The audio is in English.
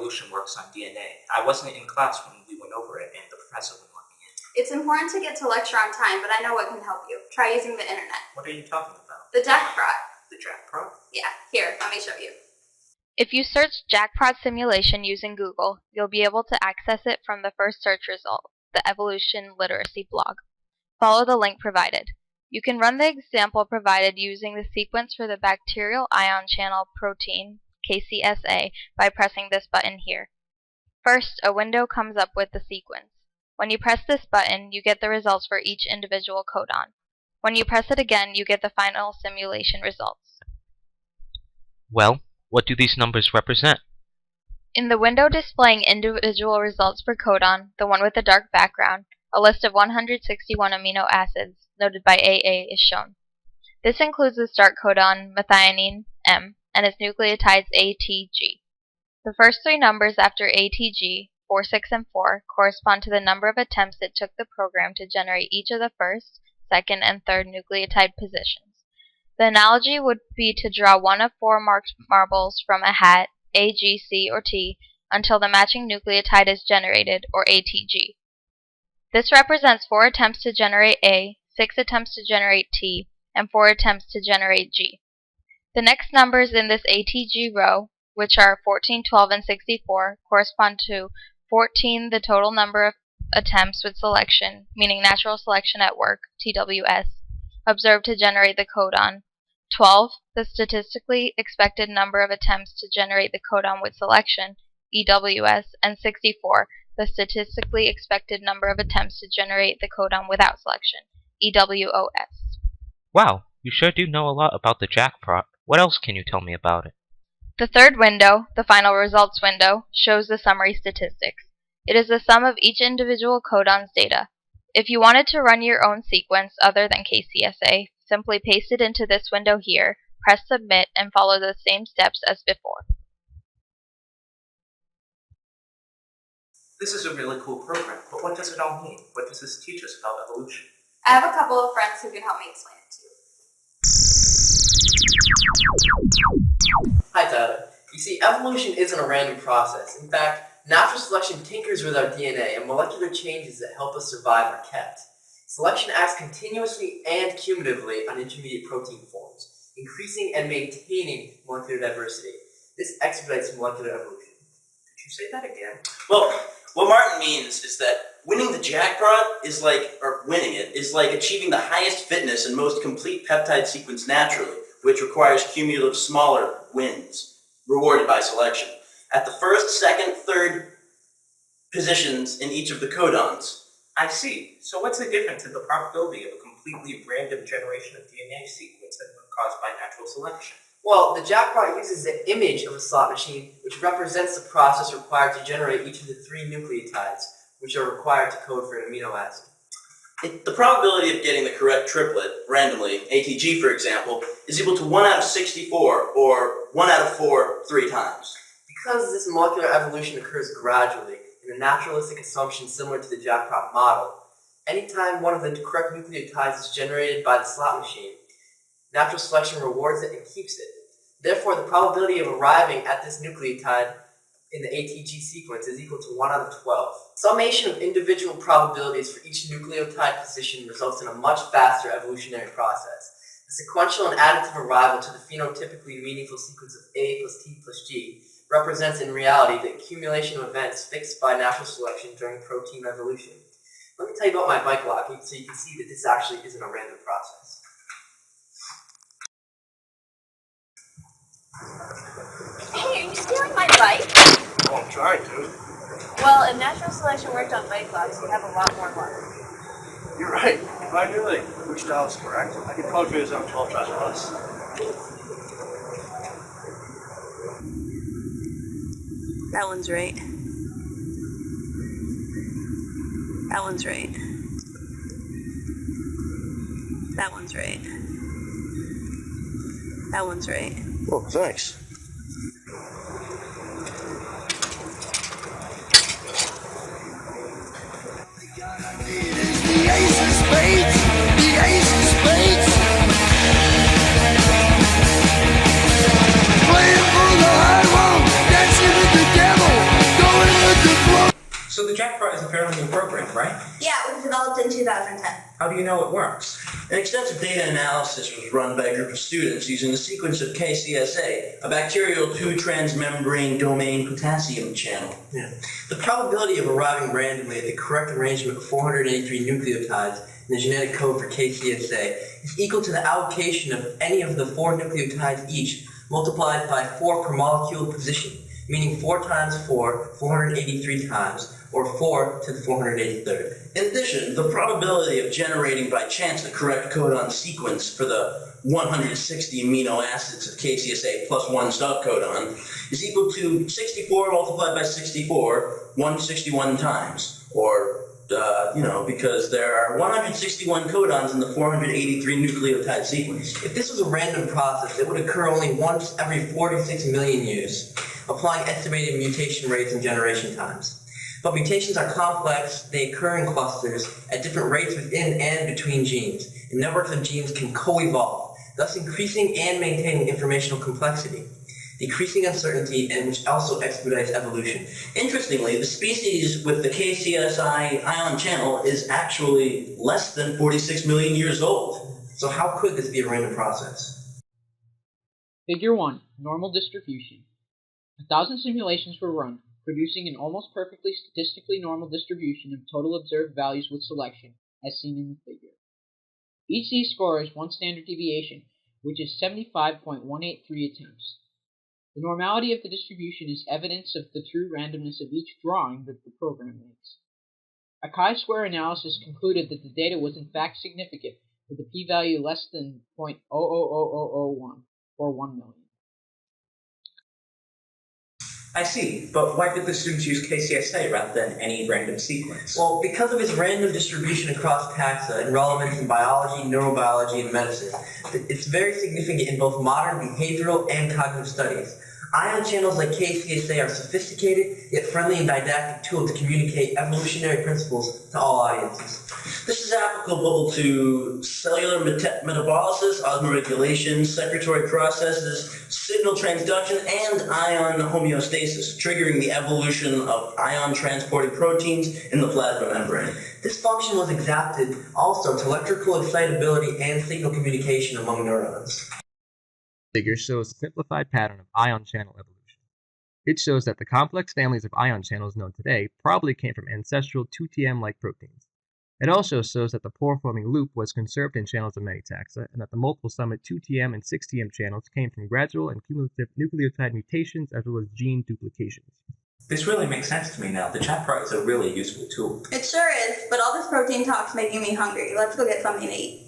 evolution works on DNA. I wasn't in class when we went over it, and the professor wouldn't let me in. It's important to get to lecture on time, but I know what can help you. Try using the internet. What are you talking about? The Jackprot. The Jackprot? Yeah, here, let me show you. If you search Jackprot Simulation using Google, you'll be able to access it from the first search result, the Evolution Literacy blog. Follow the link provided. You can run the example provided using the sequence for the bacterial ion channel protein, KCSA, by pressing this button here. First, a window comes up with the sequence. When you press this button, you get the results for each individual codon. When you press it again, you get the final simulation results. Well, what do these numbers represent? In the window displaying individual results per codon, the one with the dark background, a list of 161 amino acids, noted by AA, is shown. This includes the start codon methionine M and its nucleotides ATG. The first three numbers after ATG, 4, 6, and 4, correspond to the number of attempts it took the program to generate each of the first, second, and third nucleotide positions. The analogy would be to draw one of 4 marked marbles from a hat, A, G, C, or T, until the matching nucleotide is generated, or ATG. This represents 4 attempts to generate A, 6 attempts to generate T, and 4 attempts to generate G. The next numbers in this ATG row, which are 14, 12, and 64, correspond to 14, the total number of attempts with selection, meaning natural selection at work, TWS, observed to generate the codon, 12, the statistically expected number of attempts to generate the codon with selection, EWS, and 64, the statistically expected number of attempts to generate the codon without selection, EWOS. Wow, you sure do know a lot about the Jackprot. What else can you tell me about it? The third window, the final results window, shows the summary statistics. It is the sum of each individual codon's data. If you wanted to run your own sequence other than KCSA, simply paste it into this window here, press submit, and follow the same steps as before. This is a really cool program, but what does it all mean? What does this teach us about evolution? I have a couple of friends who can help me explain it to you. Hi Tyler. You see, evolution isn't a random process. In fact, natural selection tinkers with our DNA, and molecular changes that help us survive are kept. Selection acts continuously and cumulatively on intermediate protein forms, increasing and maintaining molecular diversity. This expedites molecular evolution. Could you say that again? Well, what Martin means is that winning the Jackprot is like achieving the highest fitness and most complete peptide sequence naturally, which requires cumulative smaller wins, rewarded by selection. At the first, second, third positions in each of the codons. I see. So what's the difference in the probability of a completely random generation of DNA sequence and one caused by natural selection? Well, the Jackprot uses the image of a slot machine, which represents the process required to generate each of the 3 nucleotides, which are required to code for an amino acid. The probability of getting the correct triplet randomly, ATG for example, is equal to 1 out of 64, or 1 out of 4 3 times. Because this molecular evolution occurs gradually, in a naturalistic assumption similar to the Jackprot model, anytime one of the correct nucleotides is generated by the slot machine, natural selection rewards it and keeps it. Therefore, the probability of arriving at this nucleotide in the ATG sequence is equal to 1 out of 12. Summation of individual probabilities for each nucleotide position results in a much faster evolutionary process. The sequential and additive arrival to the phenotypically meaningful sequence of A plus T plus G represents in reality the accumulation of events fixed by natural selection during protein evolution. Let me tell you about my bike lock so you can see that this actually isn't a random process. Hey, are you stealing my bike? Oh, I'm trying to. Well, if natural selection worked on bike locks, you'd have a lot more luck. You're right. If I knew which style is correct, I could probably figure this out in 12 tries or less. That one's right. That one's right. That one's right. That one's right. Oh, thanks. The ace of spades, the ace of spades. Playing for the high road, dancing with the devil. So the Jackprot is a fairly new program, right? Yeah, it was developed in 2010. How do you know it works? An extensive data analysis was run by a group of students using the sequence of KCSA, a bacterial 2-transmembrane domain potassium channel. The probability of arriving randomly at the correct arrangement of 483 nucleotides in the genetic code for KCSA is equal to the allocation of any of the 4 nucleotides each multiplied by 4 per molecule position, meaning 4 times 4, 483 times, or 4 to the 483rd. In addition, the probability of generating by chance the correct codon sequence for the 160 amino acids of KCSA plus 1 subcodon is equal to 64 multiplied by 64, 161 times, or because there are 161 codons in the 483 nucleotide sequence. If this was a random process, it would occur only once every 46 million years, applying estimated mutation rates and generation times. But mutations are complex, they occur in clusters at different rates within and between genes, and networks of genes can co-evolve, thus increasing and maintaining informational complexity, decreasing uncertainty, and which also expedites evolution. Interestingly, the species with the KCSI ion channel is actually less than 46 million years old. So how could this be a random process? Figure 1. Normal distribution. 1,000 simulations were run, producing an almost perfectly statistically normal distribution of total observed values with selection, as seen in the figure. Each z-score is 1 standard deviation, which is 75.183 attempts. The normality of the distribution is evidence of the true randomness of each drawing that the program makes. A chi-square analysis concluded that the data was in fact significant, with a p-value less than 0.000001, or 1 million. I see, but why did the students use KCSA rather than any random sequence? Well, because of its random distribution across taxa and relevance in biology, neurobiology, and medicine, it's very significant in both modern behavioral and cognitive studies. Ion channels like KCSA are sophisticated, yet friendly and didactic tools to communicate evolutionary principles to all audiences. This is applicable to cellular metabolysis, osmoregulation, secretory processes, signal transduction, and ion homeostasis, triggering the evolution of ion-transporting proteins in the plasma membrane. This function was exacted also to electrical excitability and signal communication among neurons. Figure shows a simplified pattern of ion channel evolution. It shows that the complex families of ion channels known today probably came from ancestral 2TM-like proteins. It also shows that the pore-forming loop was conserved in channels of many taxa, and that the multiple summit 2TM and 6TM channels came from gradual and cumulative nucleotide mutations as well as gene duplications. This really makes sense to me now. The Jackprot is a really useful tool. It sure is, but all this protein talk's making me hungry. Let's go get something to eat.